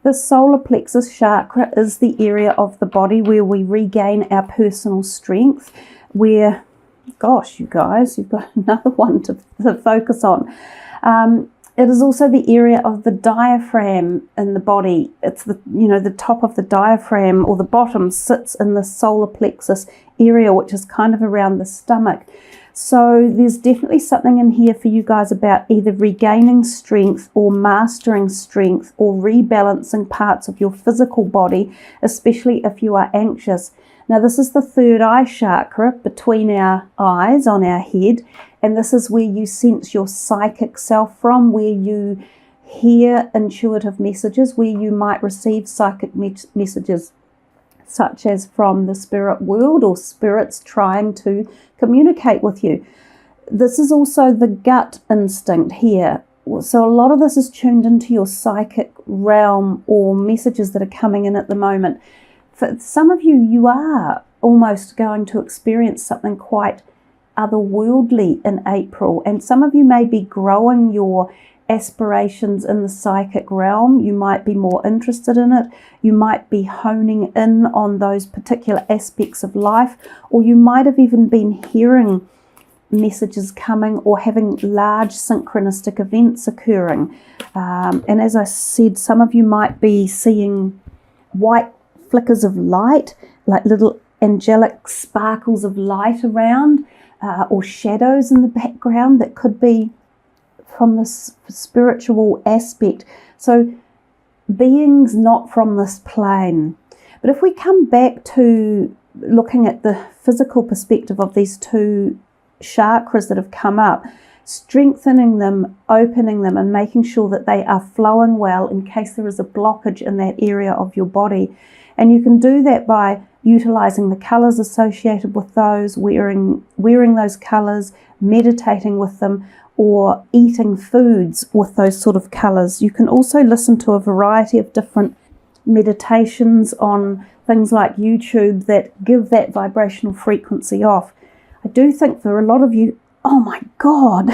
The solar plexus chakra is the area of the body where we regain our personal strength, where, gosh, you guys, you've got another one to focus on. It is also the area of the diaphragm in the body. It's the top of the diaphragm, or the bottom sits in the solar plexus area, which is kind of around the stomach. So there's definitely something in here for you guys about either regaining strength or mastering strength or rebalancing parts of your physical body, especially if you are anxious. Now, this is the third eye chakra between our eyes on our head, and this is where you sense your psychic self from, where you hear intuitive messages, where you might receive psychic messages, such as from the spirit world or spirits trying to communicate with you. This is also the gut instinct here. So a lot of this is tuned into your psychic realm or messages that are coming in at the moment. For some of you, you are almost going to experience something quite otherworldly in April, and some of you may be growing your aspirations in the psychic realm. You might be more interested in it. You might be honing in on those particular aspects of life, or you might have even been hearing messages coming or having large synchronistic events occurring. And as I said, some of you might be seeing white flickers of light, like little angelic sparkles of light around, or shadows in the background that could be from this spiritual aspect. So beings not from this plane. But if we come back to looking at the physical perspective of these two chakras that have come up, strengthening them, opening them, and making sure that they are flowing well in case there is a blockage in that area of your body. And you can do that by utilizing the colors associated with those, wearing those colors, meditating with them, or eating foods with those sort of colors. You can also listen to a variety of different meditations on things like YouTube that give that vibrational frequency off. I do think for a lot of you, oh my God,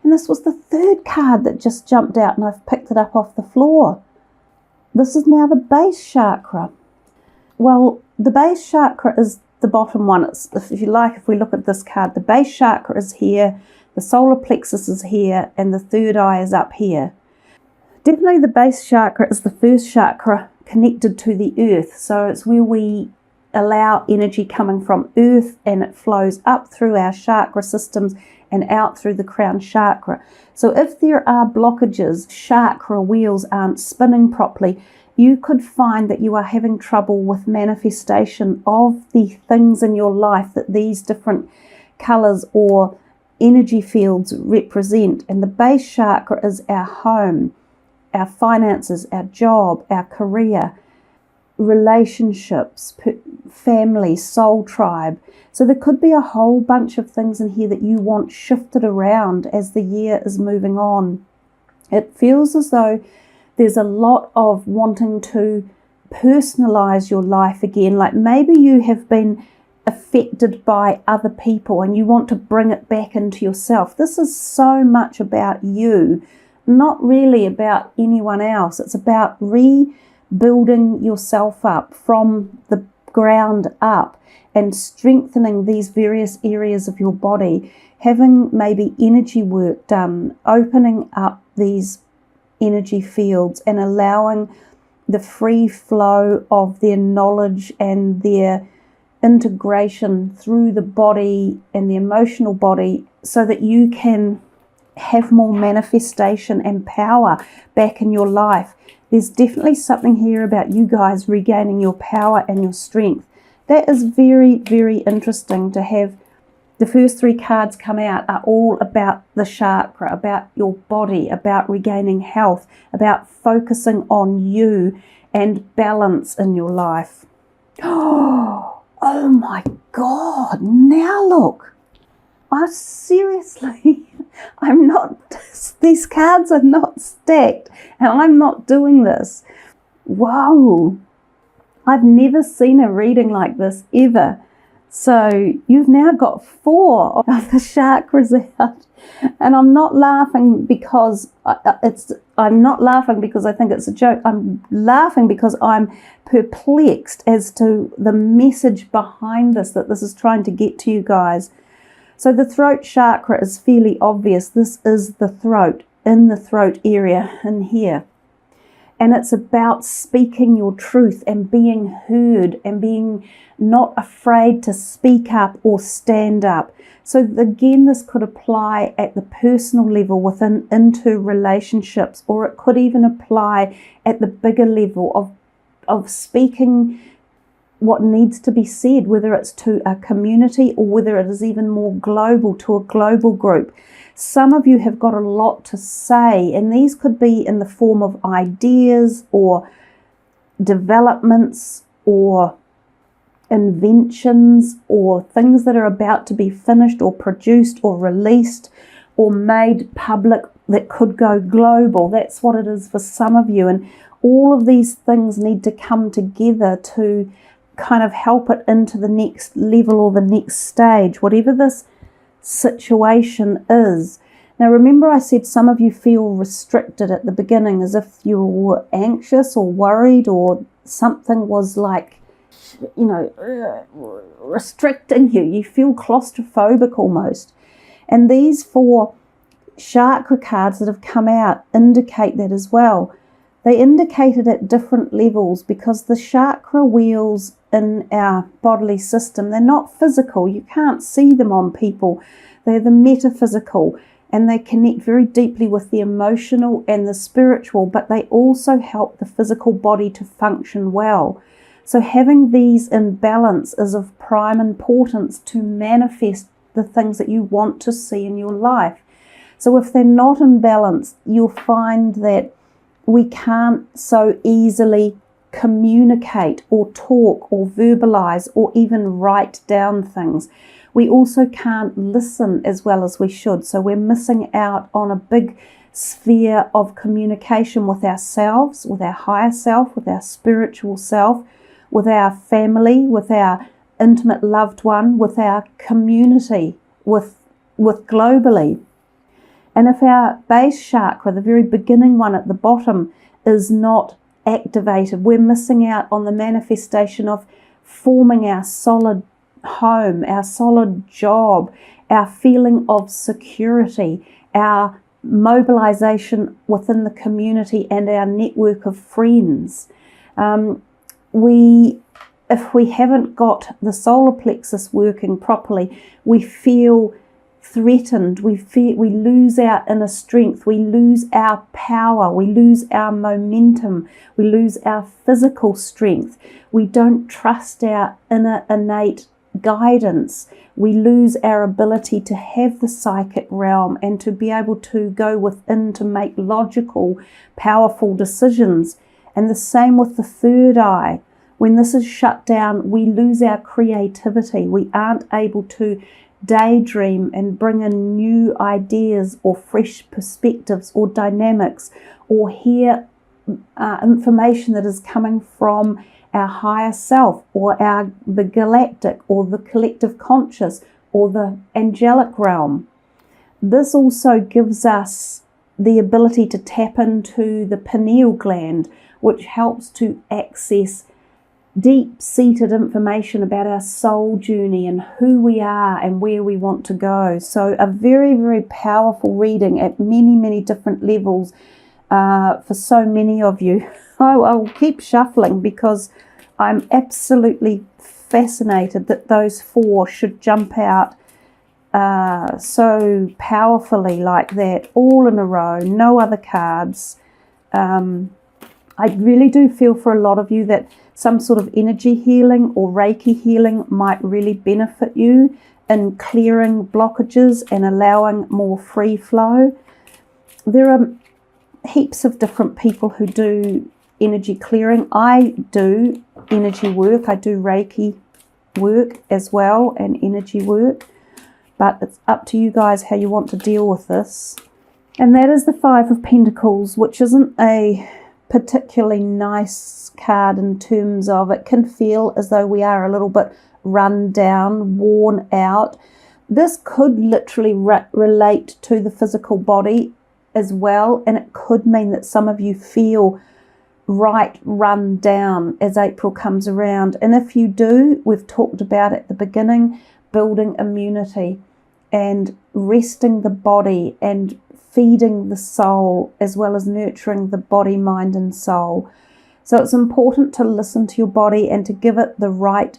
and this was the third card that just jumped out and I've picked it up off the floor. This is now the base chakra. Well, the base chakra is the bottom one. It's, if you like, if we look at this card, the base chakra is here, the solar plexus is here, and the third eye is up here. Definitely the base chakra is the first chakra connected to the earth. So it's where we allow energy coming from earth and it flows up through our chakra systems and out through the crown chakra. So if there are blockages, chakra wheels aren't spinning properly, you could find that you are having trouble with manifestation of the things in your life that these different colors or energy fields represent. And the base chakra is our home, our finances, our job, our career, relationships, family, soul tribe. So there could be a whole bunch of things in here that you want shifted around as the year is moving on. It feels as though there's a lot of wanting to personalize your life again. Like maybe you have been affected by other people and you want to bring it back into yourself. This is so much about you, not really about anyone else. It's about rebuilding yourself up from the ground up and strengthening these various areas of your body, having maybe energy work done, opening up these energy fields and allowing the free flow of their knowledge and their integration through the body and the emotional body so that you can have more manifestation and power back in your life. There's definitely something here about you guys regaining your power and your strength. That is very, very interesting to have. The first three cards come out are all about the chakra, about your body, about regaining health, about focusing on you and balance in your life. Oh my God, now look. Seriously, I'm not, these cards are not stacked and I'm not doing this. Whoa, I've never seen a reading like this ever. So you've now got 4 of the chakras out, and I'm not laughing because I'm not laughing because I think it's a joke. I'm laughing because I'm perplexed as to the message behind this, that this is trying to get to you guys. So the throat chakra is fairly obvious. This is the throat, in the throat area in here. And it's about speaking your truth and being heard and being not afraid to speak up or stand up. So again, this could apply at the personal level within interrelationships, or it could even apply at the bigger level of speaking what needs to be said, whether it's to a community or whether it is even more global, to a global group. Some of you have got a lot to say, and these could be in the form of ideas or developments or inventions or things that are about to be finished or produced or released or made public that could go global. That's what it is for some of you, and all of these things need to come together to kind of help it into the next level or the next stage, whatever this situation is. Now remember, I said some of you feel restricted at the beginning, as if you were anxious or worried, or something was like, you know, restricting you. You feel claustrophobic almost. And these 4 chakra cards that have come out indicate that as well. They indicate it at different levels, because the chakra wheels in our bodily system, they're not physical. You can't see them on people. They're the metaphysical, and they connect very deeply with the emotional and the spiritual, but they also help the physical body to function well. So having these in balance is of prime importance to manifest the things that you want to see in your life. So if they're not in balance, you'll find that we can't so easily communicate or talk or verbalize or even write down things. We also can't listen as well as we should. So we're missing out on a big sphere of communication with ourselves, with our higher self, with our spiritual self, with our family, with our intimate loved one, with our community, with globally. And if our base chakra, the very beginning one at the bottom, is not activated, we're missing out on the manifestation of forming our solid home, our solid job, our feeling of security, our mobilization within the community and our network of friends. If we haven't got the solar plexus working properly, we feel threatened, we lose our inner strength, we lose our power, we lose our momentum, we lose our physical strength, we don't trust our inner innate guidance, we lose our ability to have the psychic realm and to be able to go within to make logical, powerful decisions. And the same with the third eye. When this is shut down, we lose our creativity. We aren't able to daydream and bring in new ideas or fresh perspectives or dynamics, or hear information that is coming from our higher self, or the galactic or the collective conscious or the angelic realm. This also gives us the ability to tap into the pineal gland, which helps to access deep-seated information about our soul journey and who we are and where we want to go. So a very, very powerful reading at many, many different levels for so many of you. I'll keep shuffling because I'm absolutely fascinated that those 4 should jump out so powerfully like that, all in a row, no other cards. I really do feel for a lot of you that some sort of energy healing or Reiki healing might really benefit you in clearing blockages and allowing more free flow. There are heaps of different people who do energy clearing. I do energy work. I do Reiki work as well and energy work. But it's up to you guys how you want to deal with this. And that is the 5 of Pentacles, which isn't a particularly nice card in terms of, it can feel as though we are a little bit run down, worn out. This could literally relate to the physical body as well, and it could mean that some of you feel run down as April comes around. And if you do, we've talked about at the beginning, building immunity and resting the body and feeding the soul, as well as nurturing the body, mind and soul. So it's important to listen to your body and to give it the right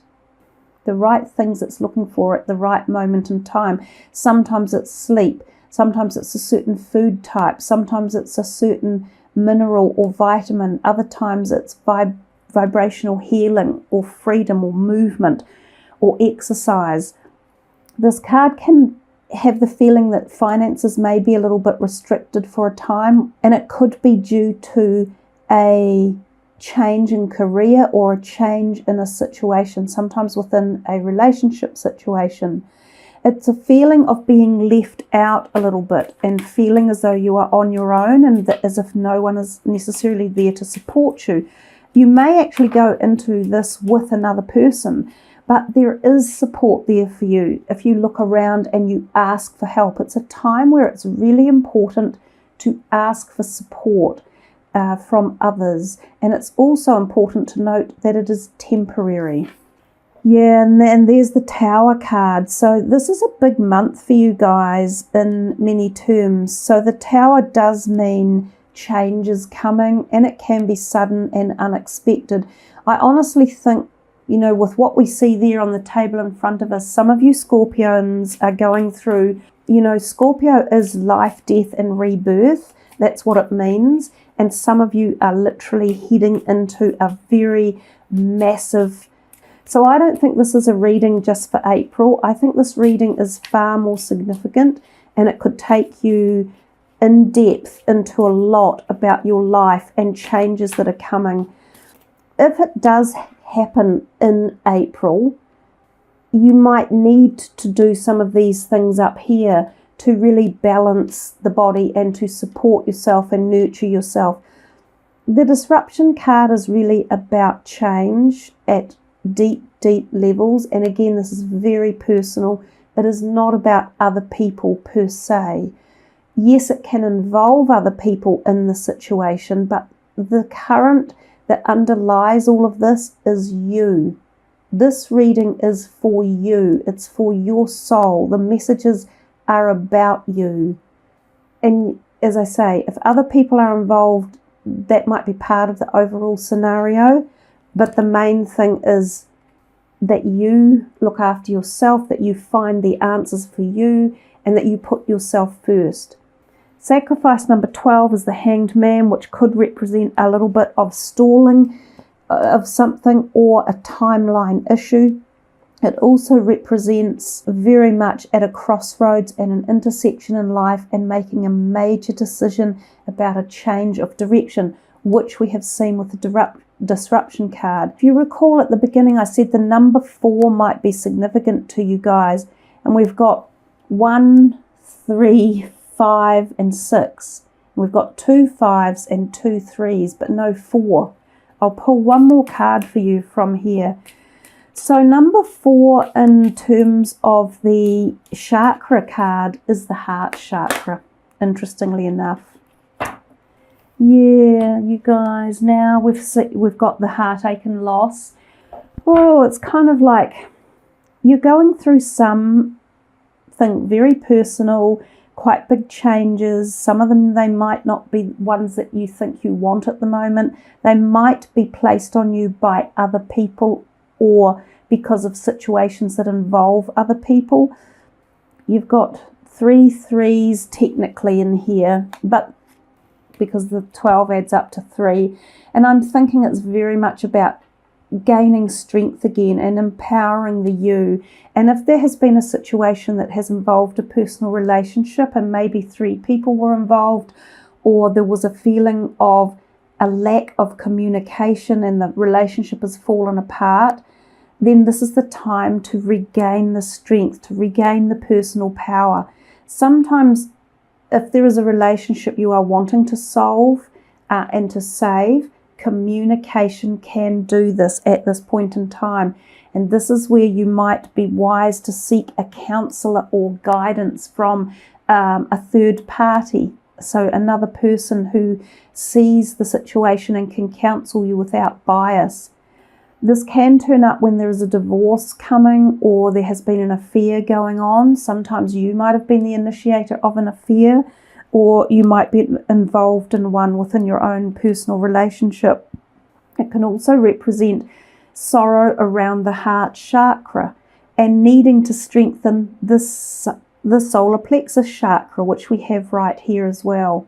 things it's looking for at the right moment in time. Sometimes it's sleep, sometimes it's a certain food type, sometimes it's a certain mineral or vitamin, other times it's vibrational healing or freedom or movement or exercise. This card can have the feeling that finances may be a little bit restricted for a time, and it could be due to a change in career or a change in a situation, sometimes within a relationship situation. It's a feeling of being left out a little bit and feeling as though you are on your own and as if no one is necessarily there to support you. You may actually go into this with another person, but there is support there for you if you look around and you ask for help. It's a time where it's really important to ask for support from others, and it's also important to note that it is temporary. Yeah, and there's the Tower card. So this is a big month for you guys in many terms. So the Tower does mean change is coming, and it can be sudden and unexpected. I honestly think, with what we see there on the table in front of us, some of you Scorpions are going through, Scorpio is life, death and rebirth. That's what it means. And some of you are literally heading into a very massive. So I don't think this is a reading just for April. I think this reading is far more significant, and it could take you in depth into a lot about your life and changes that are coming. If it does happen in April, you might need to do some of these things up here to really balance the body and to support yourself and nurture yourself. The disruption card is really about change at deep levels, and again, this is very personal. It is not about other people per se. Yes, it can involve other people in the situation, but the current that underlies all of this is you. This reading is for you. It's for your soul. The messages are about you. And as I say, if other people are involved, that might be part of the overall scenario, but the main thing is that you look after yourself, that you find the answers for you, and that you put yourself first. Sacrifice number 12 is the Hanged Man, which could represent a little bit of stalling of something or a timeline issue. It also represents very much at a crossroads and an intersection in life and making a major decision about a change of direction, which we have seen with the disruption card. If you recall at the beginning, I said the number 4 might be significant to you guys, and we've got 1, 3, 5 and 6. We've got 2 5s and 2 3s, but no 4. I'll pull one more card for you from here. So number 4 in terms of the chakra card is the heart chakra, interestingly enough. Yeah, you guys, now we've got the heartache and loss. Oh, it's kind of like you're going through something very personal, quite big changes. Some of them, they might not be ones that you think you want at the moment. They might be placed on you by other people or because of situations that involve other people. You've got 3 3s technically in here, but because the 12 adds up to 3. And I'm thinking it's very much about gaining strength again and empowering the you. And if there has been a situation that has involved a personal relationship and maybe 3 people were involved, or there was a feeling of a lack of communication and the relationship has fallen apart, then this is the time to regain the strength, to regain the personal power. Sometimes if there is a relationship you are wanting to solve and to save, communication can do this at this point in time. And this is where you might be wise to seek a counselor or guidance from a third party. So another person who sees the situation and can counsel you without bias. This can turn up when there is a divorce coming or there has been an affair going on. Sometimes you might have been the initiator of an affair, or you might be involved in one within your own personal relationship. It can also represent sorrow around the heart chakra and needing to strengthen the solar plexus chakra, which we have right here as well.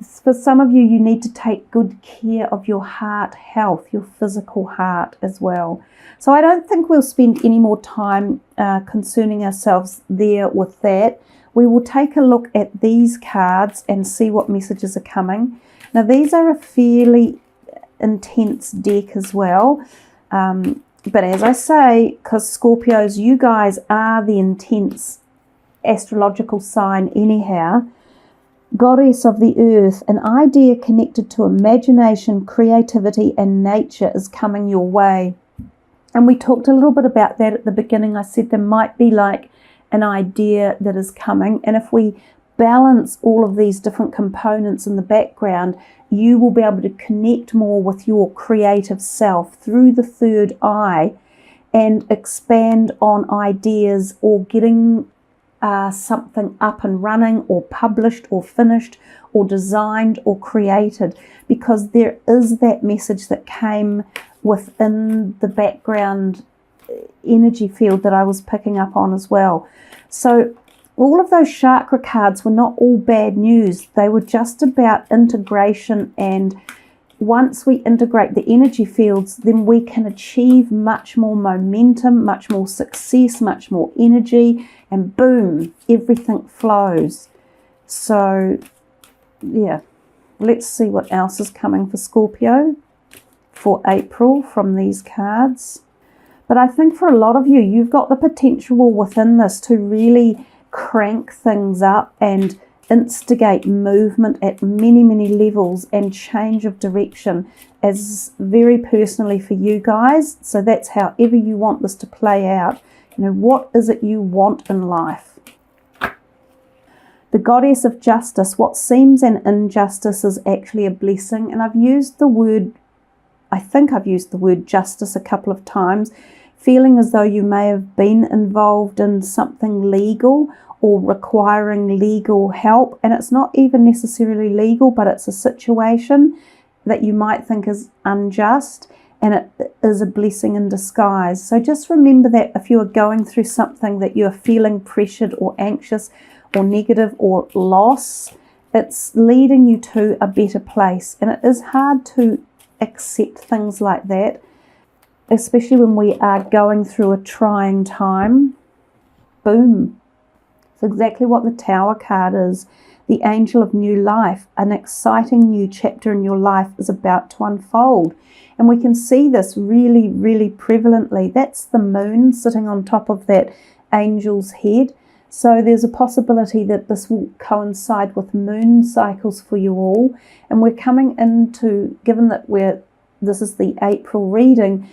For some of you, you need to take good care of your heart health, your physical heart as well. So I don't think we'll spend any more time concerning ourselves there with that. We will take a look at these cards and see what messages are coming. Now, these are a fairly intense deck as well. But as I say, because Scorpios, you guys are the intense astrological sign anyhow. Goddess of the earth, an idea connected to imagination, creativity and nature is coming your way. And we talked a little bit about that at the beginning. I said there might be like an idea that is coming, and if we balance all of these different components in the background, you will be able to connect more with your creative self through the third eye and expand on ideas or getting something up and running or published or finished or designed or created, because there is that message that came within the background energy field that I was picking up on as well. So all of those chakra cards were not all bad news. They were just about integration, and once we integrate the energy fields, then we can achieve much more momentum, much more success, much more energy, and boom, everything flows. So yeah, let's see what else is coming for Scorpio for April from these cards. But I think for a lot of you, you've got the potential within this to really crank things up and instigate movement at many, many levels and change of direction as very personally for you guys. So that's however you want this to play out. You know, what is it you want in life? The goddess of justice, what seems an injustice is actually a blessing. And I've used the word, I think I've used the word justice a couple of times, feeling as though you may have been involved in something legal or requiring legal help, and it's not even necessarily legal, but it's a situation that you might think is unjust, and it is a blessing in disguise. So just remember that if you are going through something that you're feeling pressured or anxious or negative or loss, it's leading you to a better place. And it is hard to accept things like that, especially when we are going through a trying time. Boom. It's exactly what the Tower card is. The angel of new life. An exciting new chapter in your life is about to unfold. And we can see this really, really prevalently. That's the moon sitting on top of that angel's head. So there's a possibility that this will coincide with moon cycles for you all. And we're coming into, given that this is the April reading,